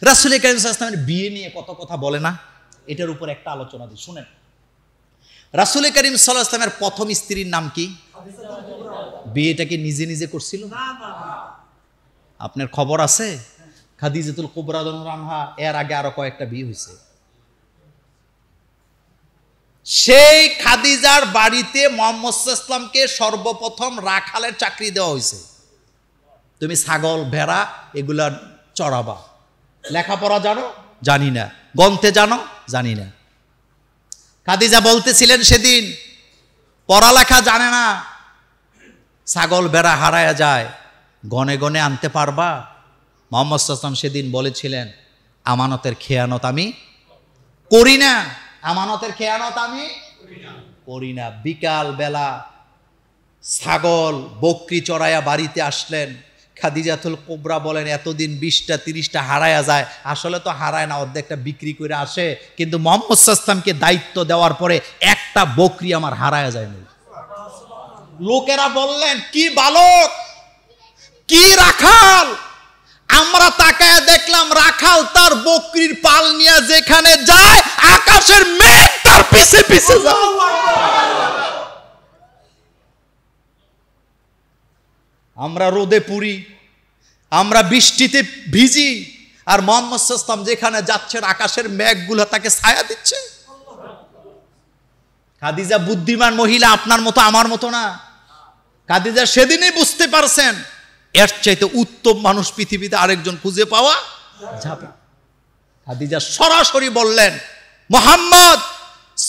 রাসূল কারীম সাল্লাল্লাহু আলাইহি ওয়াসাল্লামের বিয়ে নিয়ে কত কথা বলে না, এটার উপর একটা আলোচনা দিই, শুনেন। রাসূল কারীম সাল্লাল্লাহু আলাইহি ওয়াসাল্লামের প্রথম স্ত্রীর নাম কি? বিয়েটা কি নিজে নিজে করছিল? আপনার খবর আছে? খাদিজাতুল কুবরা রাদিয়াল্লাহু আনহা এর আগে আরো কয়েকটা বিয়ে হয়েছে। সেই খাদিজার বাড়িতে মুহাম্মদ সাল্লাল্লাহু আলাইহি ওয়াসাল্লামকে সর্বপ্রথম রাখালের চাকরি দেওয়া হয়েছে। তুমি ছাগল ভেড়া এগুলা চড়াবা। লেখাপড়া জানো? জানি না। গন্তে জানো? জানি না। খাদিজা বলতেছিলেন সেদিন, পড়ালেখা জানে না, ছাগল ভেড়া হারায়া যায়, গনে গনে আনতে পারবা? মুহাম্মদ সাল্লাল্লাহু আলাইহি ওয়াসাল্লাম সেদিন বলেছিলেন, আমানতের খেয়ানত আমি করি না, আমানতের খেয়ানত আমি করি না। বিকাল বেলা ছাগল বকরি চড়াইয়া বাড়িতে আসলেন। খাদিজাতুল কুবরা বলেন, এতদিন 20টা 30টা হারায়া যায়, আসলে তো হারায় না, অর্ধেকটা বিক্রি করে আসে, কিন্তু মুহাম্মদ সাল্লাল্লাহু আলাইহি ওয়াসাল্লামকে দায়িত্ব দেওয়ার পরে একটা বকরি আমার হারায়া যায় না। লোকেরা বললেন, কি বালক, কি রাখাল। আমরা তাকায় দেখলাম রাখাল তার বকরির পাল নিয়ে যেখানে যায়, আকাশের মেঘ তার পিছে পিছে যায়। আমরা রোদে পুরি, আমরা বৃষ্টিতে ভিজি, আর মুহাম্মদ সাল্লাল্লাহু আলাইহি ওয়াসাল্লাম যেখানে যাচ্ছেন আকাশের মেঘগুলো তাকে ছায়া দিচ্ছে। খাদিজা বুদ্ধিমান মহিলা, আপনার মতো আমার মতো না। খাদিজা সেদিনই বুঝতে পারছেন এর চাইতে উত্তম মানুষ পৃথিবীতে আরেকজন খুঁজে পাওয়া যাবে। খাদিজা সরাসরি বললেন, মুহাম্মদ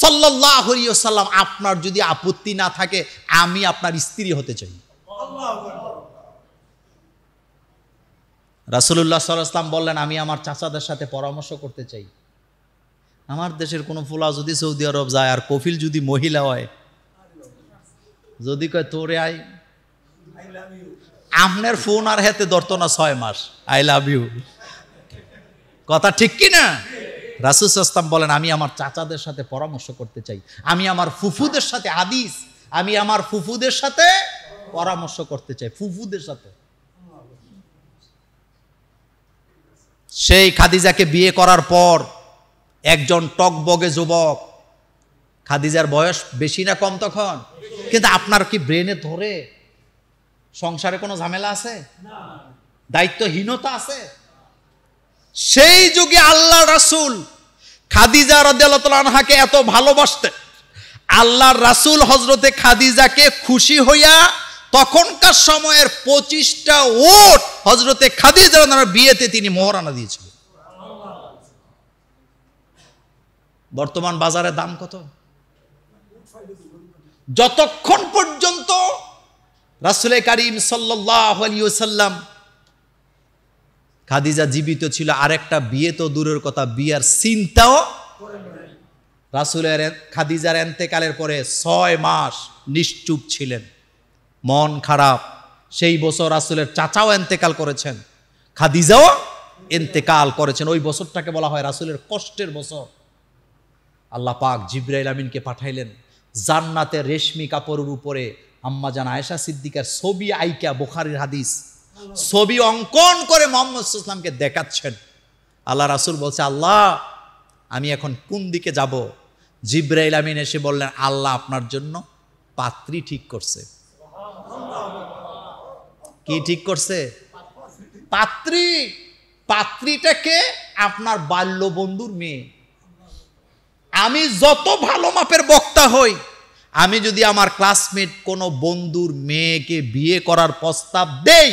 সাল্লাল্লাহু আলাইহি ওয়াসাল্লাম, আপনার যদি আপত্তি না থাকে আমি আপনার স্ত্রী হতে চাই। রাসূলুল্লাহ সাল্লাল্লাহু আলাইহি ওয়াসাল্লাম বললেন, আমি আমার চাচাদের সাথে পরামর্শ করতে চাই। আমার দেশের কোনো ফুলা যদি সৌদি আরব যায় আর কফিল যদি মহিলা হয়, যদি কয় তোরে আই, আপনার ফোন আর হাতে ধরতো না 6 মাস, আই লাভ ইউ। কথা ঠিক কি না? রাসূল সাল্লাল্লাহু আলাইহি ওয়াসাল্লাম বলেন, আমি আমার চাচাদের সাথে পরামর্শ করতে চাই, আমি আমার ফুফুদের সাথে, হাদিস, আমি আমার ফুফুদের সাথে পরামর্শ করতে চাই, ফুফুদের সাথে। সেই খাদিজাকে বিয়ে করার পর একজন টকবগে যুবক, খাদিজার বয়স বেশি না কম তখন, কিন্তু আপনার কি ব্রেনে ধরে? সংসারে কোনো ঝামেলা আছে? দায়িত্বহীনতা আছে? সেই যুগে আল্লাহ রাসূল খাদিজা রাদিয়াল্লাহু তাআলা আনহাকে এত ভালোবাসতেন, আল্লাহর রাসূল হযরতে খাদিজাকে খুশি হইয়া তখনকার সময়ের 25টা ওট হযরতে খাদিজা রাদিয়াল্লাহু আনহার বিয়েতে তিনি মোহরানা দিয়েছিলেন। বর্তমান বাজারে দাম কত? যতক্ষণ পর্যন্ত রাসূল কারীম সাল্লাল্লাহু আলাইহি ওয়াসাল্লাম খাদিজা জীবিত ছিল, আরেকটা বিয়ে তো দূরের কথা, বিয়ার চিন্তাও রাসূলের খাদিজার ইন্তেকালের পরে 6 মাস নিশ্চুপ ছিলেন, মন খারাপ। সেই বছর রাসূলের চাচাও ইন্তেকাল করেছেন, খাদিজাও ইন্তেকাল করেছেন। ওই বছরটাকে বলা হয় রাসূলের কষ্টের বছর। আল্লাহ পাক জিবরাইল আমিনকে পাঠাইলেন, জান্নাতের রেশমি কাপড়ের উপরে আম্মাজান আয়েশা সিদ্দিকার ছবি আইকা, বুখারীর হাদিস, ছবি অঙ্কন করে মুহাম্মদ সাল্লাল্লাহু আলাইহি ওয়াসাল্লামকে দেখাচ্ছেন। আল্লাহ রাসূল বলছে, আল্লাহ আমি এখন কোন দিকে যাব? জিবরাইল আমিন এসে বললেন, আল্লাহ আপনার জন্য পাত্রী ঠিক করছে। কি ঠিক করছে? পাত্রী। পাত্রীটাকে আপনার বাল্য বন্ধুর মেয়ে। আমি যত ভালো মাপের বক্তা হই, আমি যদি আমার ক্লাসমেট কোনো বন্ধুর মেয়েকে বিয়ে করার প্রস্তাব দেই,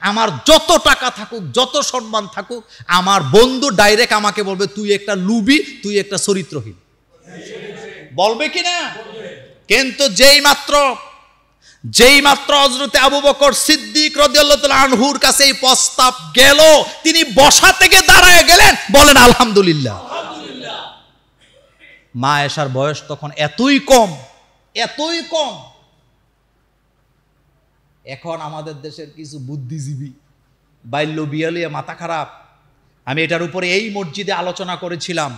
আমার যত টাকা থাকুক, যত সম্মান থাকুক, আমার বন্ধু ডাইরেক্ট আমাকে বলবে, তুই একটা লুবি, তুই একটা চরিত্রহীন। বলবে কি না? কিন্তু যেই মাত্র হযরতে আবু বকর সিদ্দিক রাদিয়াল্লাহু তাআলা আনহুর কাছে এই প্রস্তাব গেল, তিনি বসা থেকে দাঁড়ায় গেলেন, বলেন আলহামদুলিল্লাহ। মা আয়েশার বয়স তখন এতই কম। এখন আমাদের দেশের কিছু বুদ্ধিজীবী বাল্য বিয়ে নিয়ে মাথা খারাপ। আমি এটার উপরে এই মসজিদে আলোচনা করেছিলাম।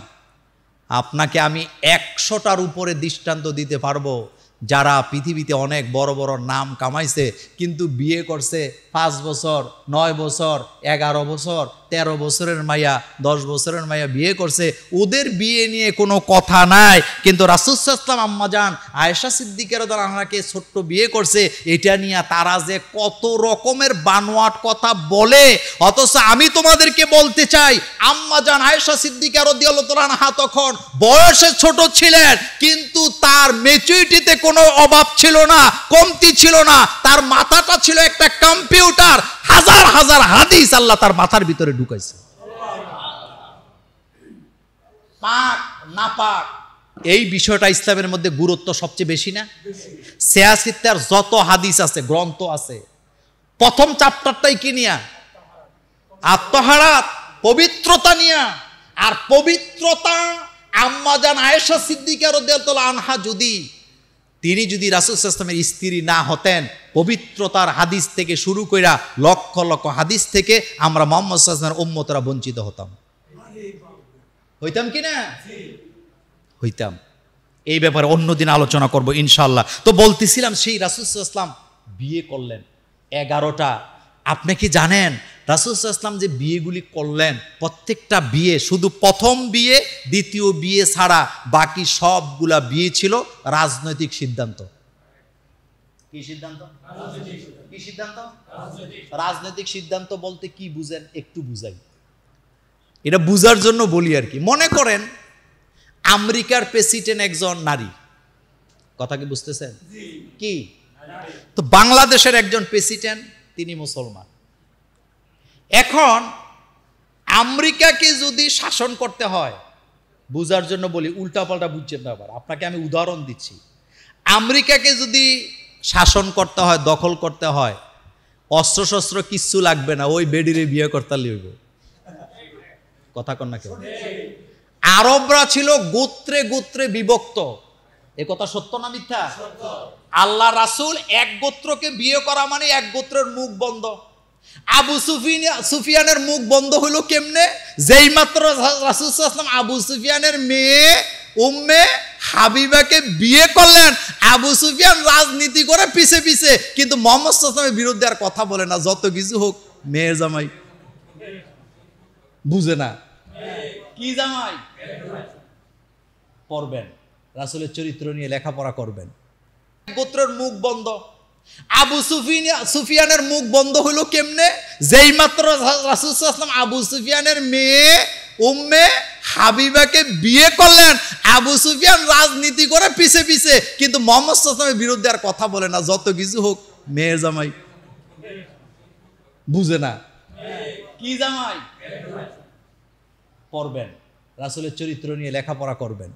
আপনাকে আমি 100টার উপরে দৃষ্টান্ত দিতে পারবো যারা পৃথিবীতে অনেক বড় বড় নাম কামাইছে, কিন্তু বিয়ে করছে 5 বছর, 9 বছর, 11 বছর, 13 বছরের মাইয়া 10 বছরের মাইয়া বিয়ে করছে, ওদের বিয়ে নিয়ে কোনো কথা নাই। কিন্তু রাসূল সাল্লাল্লাহু আলাইহি ওয়াসাল্লাম আম্মাজান আয়েশা সিদ্দিকা রাদিয়াল্লাহু আনহাকে ছোট্ট বিয়ে করছে, এটা নিয়ে তারা যে কত রকমের বানোয়াট কথা বলে। অথচ আমি তোমাদেরকে বলতে চাই, আম্মাজান আয়েশা সিদ্দিকা রাদিয়াল্লাহু আনহা তখন বয়সে ছোট ছিলেন, কিন্তু তার ম্যাচুরিটিতে কোনো অভাব ছিল না, কমতি ছিল না। তার মাথাটা ছিল একটা কম্পিউটার, হাজার হাজার হাদিস আল্লাহ তার মাথার ভিতরে ঢুকাইছে। পাক না পাক এই বিষয়টা ইসলামের মধ্যে গুরুত্ব সবচেয়ে বেশি না? সিয়াসিত্তার যত হাদিস আছে, গ্রন্থ আছে, প্রথম চ্যাপ্টারটাই কি নিয়া? আত্মহারাত, পবিত্রতা নিয়া। আর পবিত্রতা আম্মাজান আয়েশা সিদ্দিকা রাদিয়াল্লাহু আনহা তিনি যদি রাসূল সাল্লাল্লাহু আলাইহি ওয়াসাল্লামের স্ত্রী না হতেন, পবিত্রতার হাদিস থেকে শুরু কইরা লক্ষ লক্ষ হাদিস থেকে আমরা মুহাম্মদ সাল্লাল্লাহু আলাইহি ওয়াসাল্লামের উম্মতরা বঞ্চিত হতাম। হইতাম কি না? হইতাম। এই ব্যাপারে অন্যদিন আলোচনা করব ইনশাআল্লাহ। তো বলতেছিলাম, সেই রাসূল সাল্লাল্লাহু আলাইহি ওয়াসাল্লাম বিয়ে করলেন 11টা। আপনি কি জানেন রাসূল সাল্লাল্লাহু আলাইহি ওয়াসাল্লাম যে বিয়েগুলি করলেন, প্রত্যেকটা বিয়ে, শুধু প্রথম বিয়ে দ্বিতীয় বিয়ে ছাড়া বাকি সবগুলা বিয়ে ছিল রাজনৈতিক সিদ্ধান্ত। কি সিদ্ধান্ত? কি সিদ্ধান্ত? রাজনৈতিক সিদ্ধান্ত বলতে কি বুঝেন একটু বুঝাই, এটা বুঝার জন্য বলি আর কি। মনে করেন আমেরিকার প্রেসিডেন্ট একজন নারী, কথা কি বুঝতেছেন? কি তো বাংলাদেশের একজন প্রেসিডেন্ট, তিনি মুসলমান। এখন আমেরিকাকে যদি শাসন করতে হয়, বুঝার জন্য বলি, উল্টাপাল্টা বুঝছেন না আবার, আপনাকে আমি উদাহরণ দিচ্ছি। আমেরিকাকে যদি শাসন করতে হয়, দখল করতে হয়, অস্ত্র শস্ত্র কিচ্ছু লাগবে না, ওই বেডিরে বিয়ে করতে হইব। কথা কন না কেউ? আরবরা ছিল গোত্রে গোত্রে বিভক্ত, এ কথা সত্য না মিথ্যা? আল্লাহ রাসূল এক গোত্রকে বিয়ে করা মানে এক গোত্রের মুখ বন্ধ। আবু সুফিয়ানের মুখ বন্ধ হলো কেমনে? যেই মাত্র রাসূল সাল্লাল্লাহু আলাইহি ওয়াসাল্লাম আবু সুফিয়ানের মেয়ে উম্মে হাবিবাকে বিয়ে করলেন, আবু সুফিয়ান রাজনীতি করে পিছে পিছে, কিন্তু মুহাম্মদ সাল্লাল্লাহু আলাইহি ওয়াসাল্লামের বিরুদ্ধে আর কথা বলে না। যত কিছু হোক, মেয়ের জামাই। বুঝে না কি জামাই? পড়বেন, রাসূলের চরিত্র নিয়ে লেখাপড়া করবেন। গোত্রের মুখ বন্ধ। আবু সুফিয়ানের মুখ বন্ধ হলো কেমনে? যেই মাত্র রাসূল সাল্লাল্লাহু আলাইহি ওয়াসাল্লাম আবু সুফিয়ানের মেয়ে উম্মে হাবিবাকে বিয়ে করলেন, আবু সুফিয়ান রাজনীতি করে পিছে পিছে, কিন্তু মুহাম্মদ সাল্লাল্লাহু আলাইহি ওয়াসাল্লামের বিরুদ্ধে আর কথা বলে না। যত কিছু হোক, মেয়ের জামাই। বুঝে না কি জামাই? পড়বেন, রাসূলের চরিত্র নিয়ে লেখাপড়া করবেন।